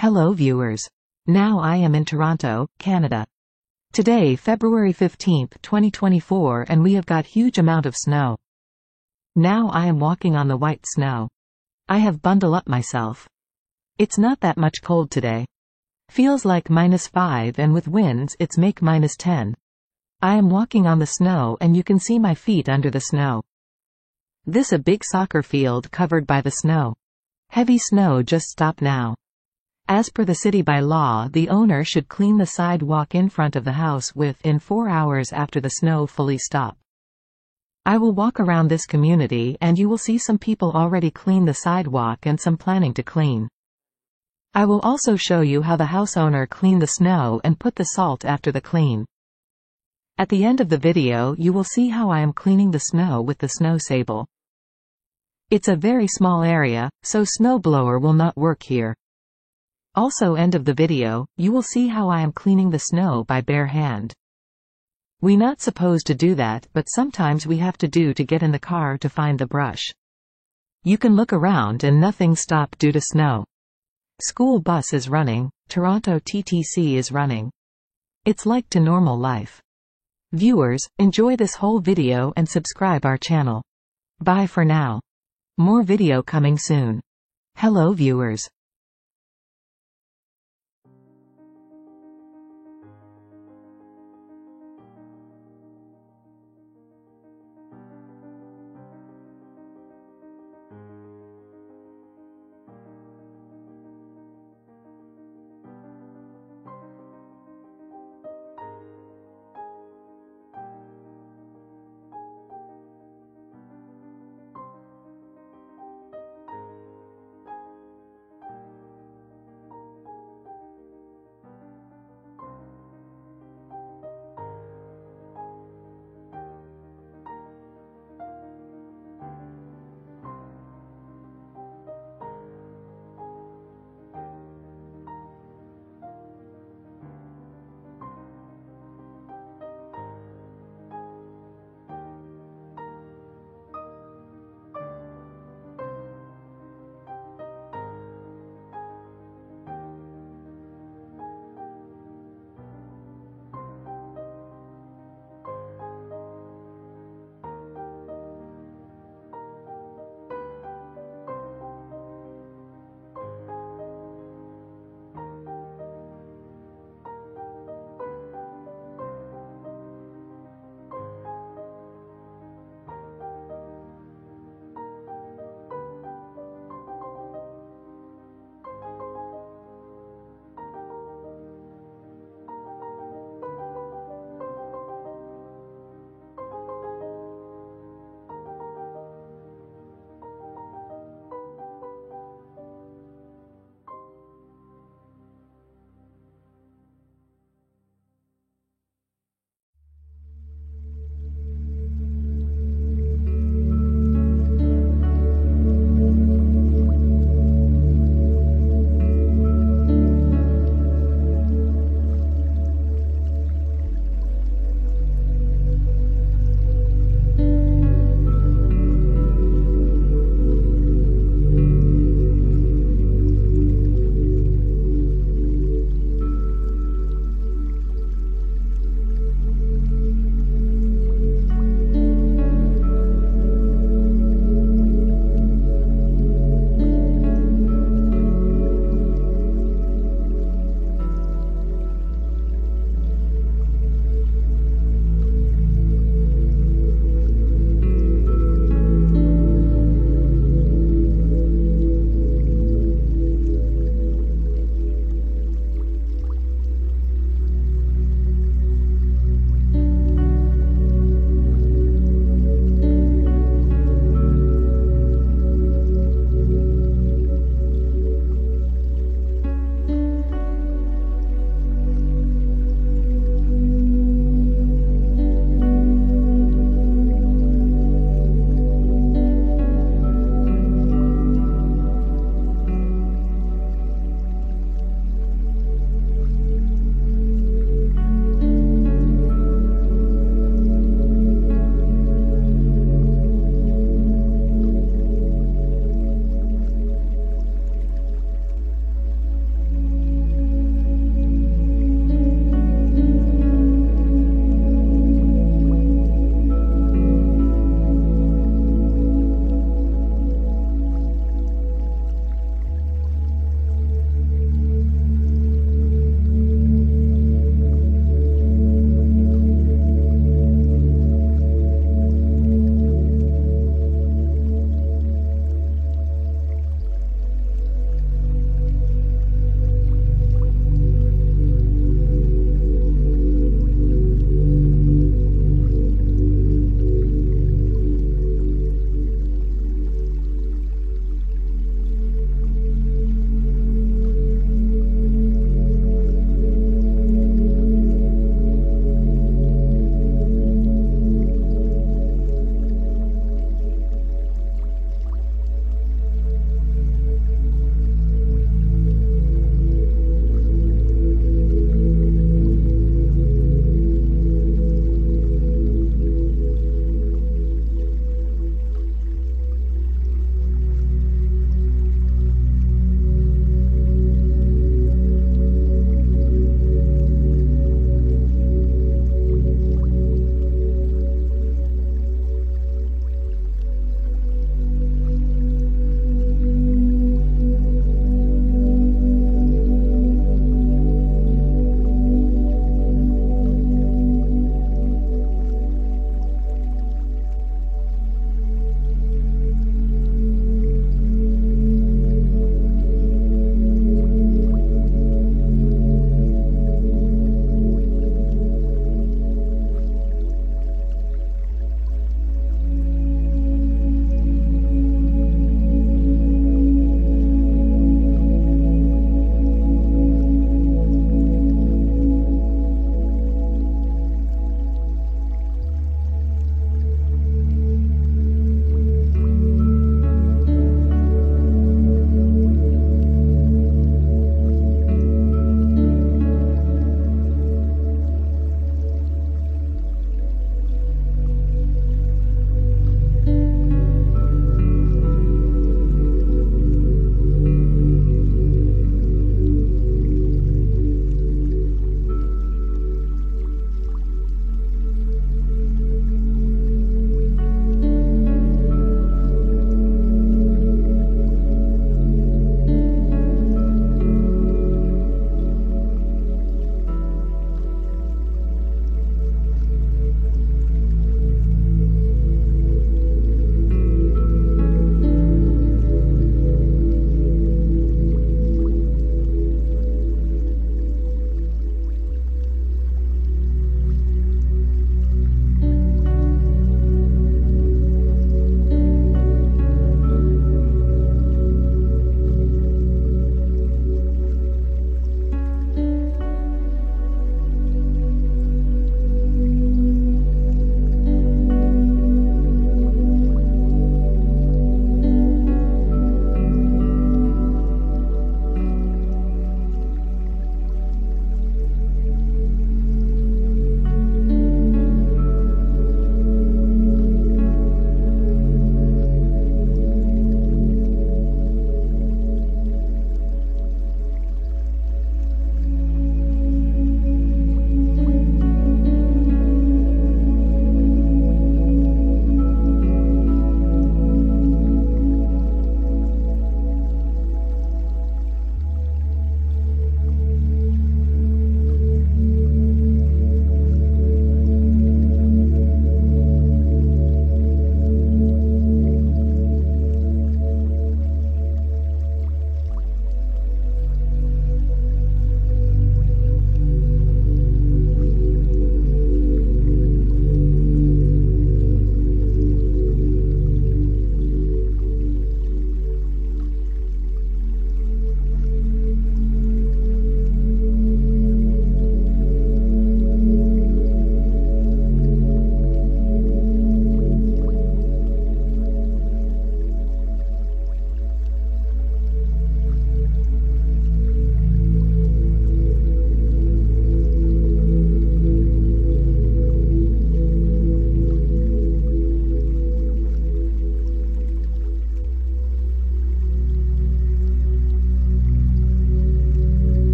Hello viewers. Now I am in Toronto, Canada. Today February 15th, 2024 and we have got huge amount of snow. Now I am walking on the white snow. I have bundled up myself. It's not that much cold today. Feels like -5 and with winds it's make -10. I am walking on the snow and you can see my feet under the snow. This a big soccer field covered by the snow. Heavy snow just stopped now. As per the city by law, the owner should clean the sidewalk in front of the house within 4 hours after the snow fully stop. I will walk around this community and you will see some people already clean the sidewalk and some planning to clean. I will also show you how the house owner cleaned the snow and put the salt after the clean. At the end of the video you will see how I am cleaning the snow with the snow sable. It's a very small area, so snowblower will not work here. Also end of the video, you will see how I am cleaning the snow by bare hand. We not supposed to do that, but sometimes we have to do to get in the car to find the brush. You can look around and nothing stopped due to snow. School bus is running, Toronto TTC is running. It's like to normal life. Viewers, enjoy this whole video and subscribe our channel. Bye for now. More video coming soon. Hello viewers.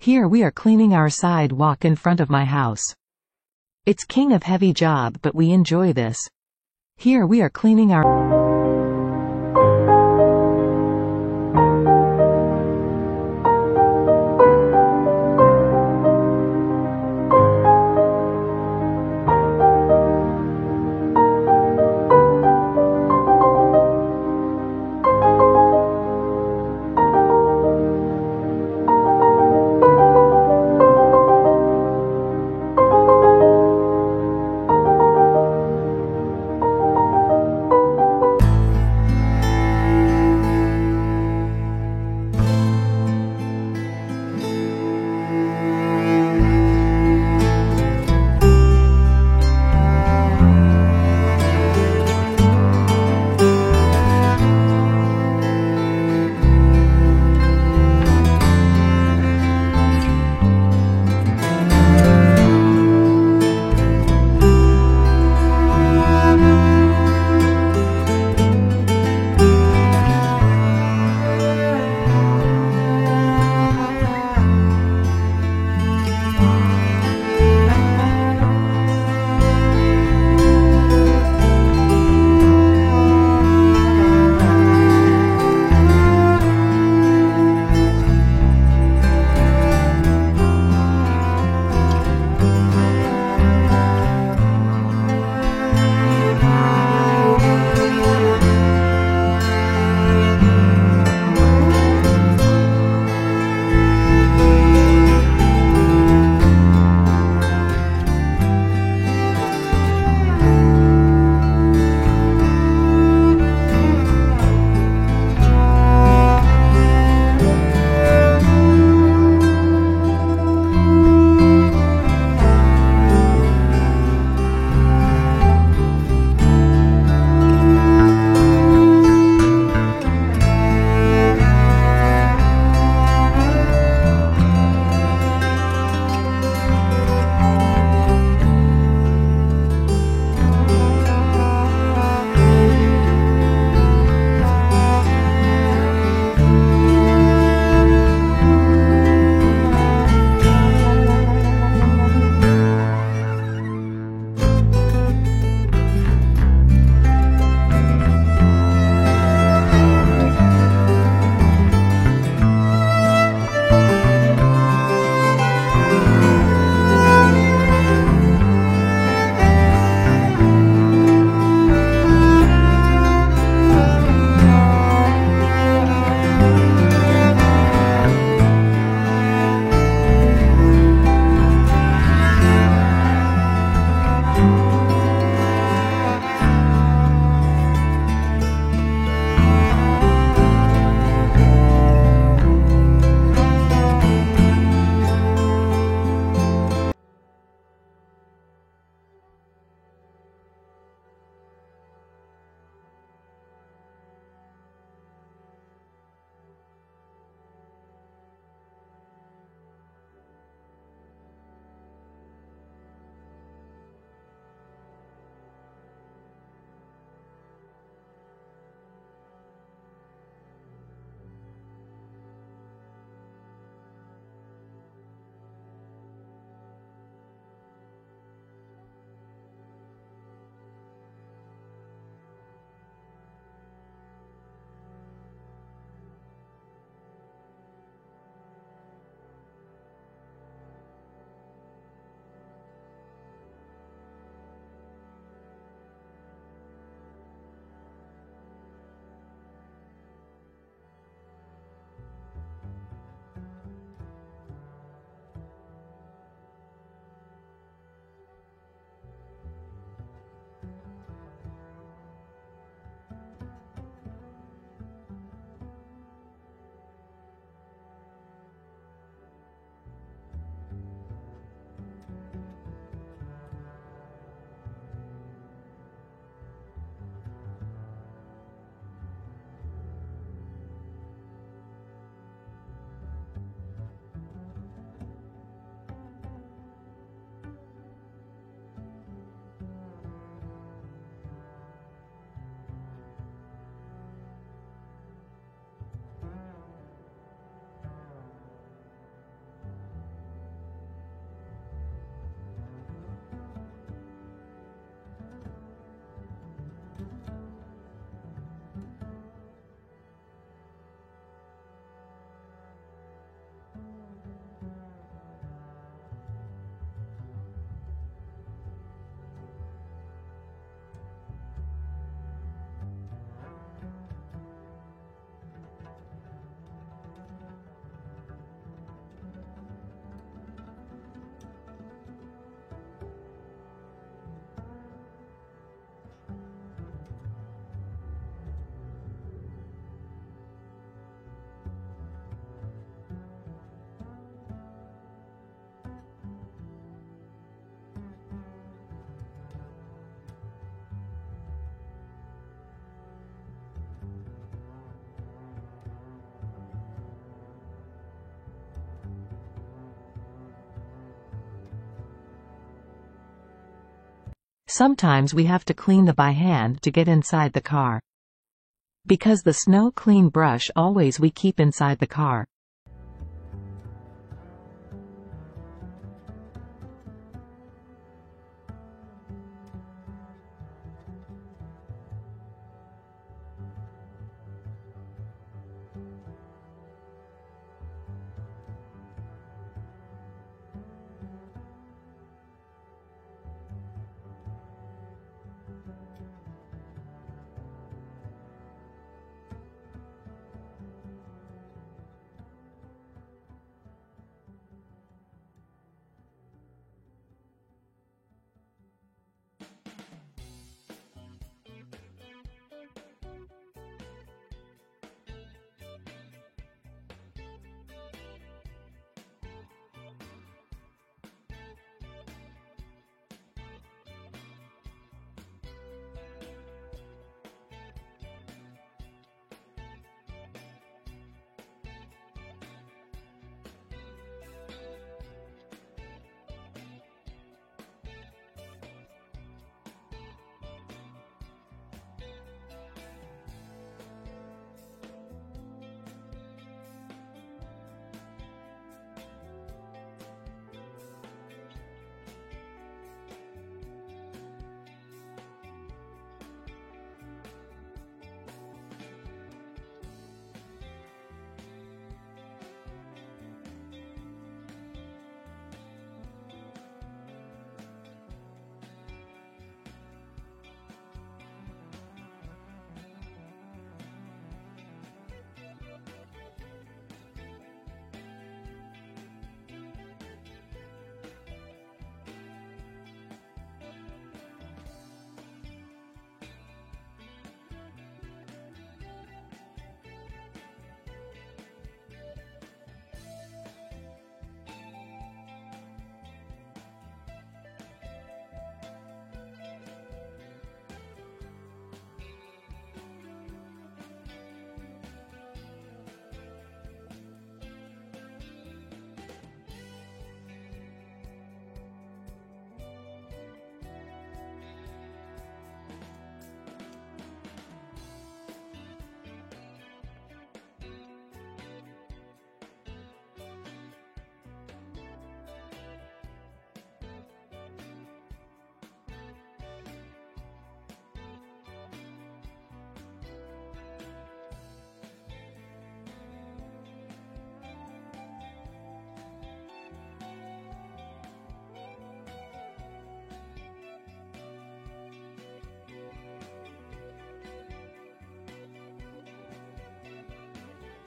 Here we are cleaning our sidewalk in front of my house. It's king of heavy job, but we enjoy this. Here we are cleaning our Sometimes we have to clean the by hand to get inside the car. Because the snow clean brush always we keep inside the car.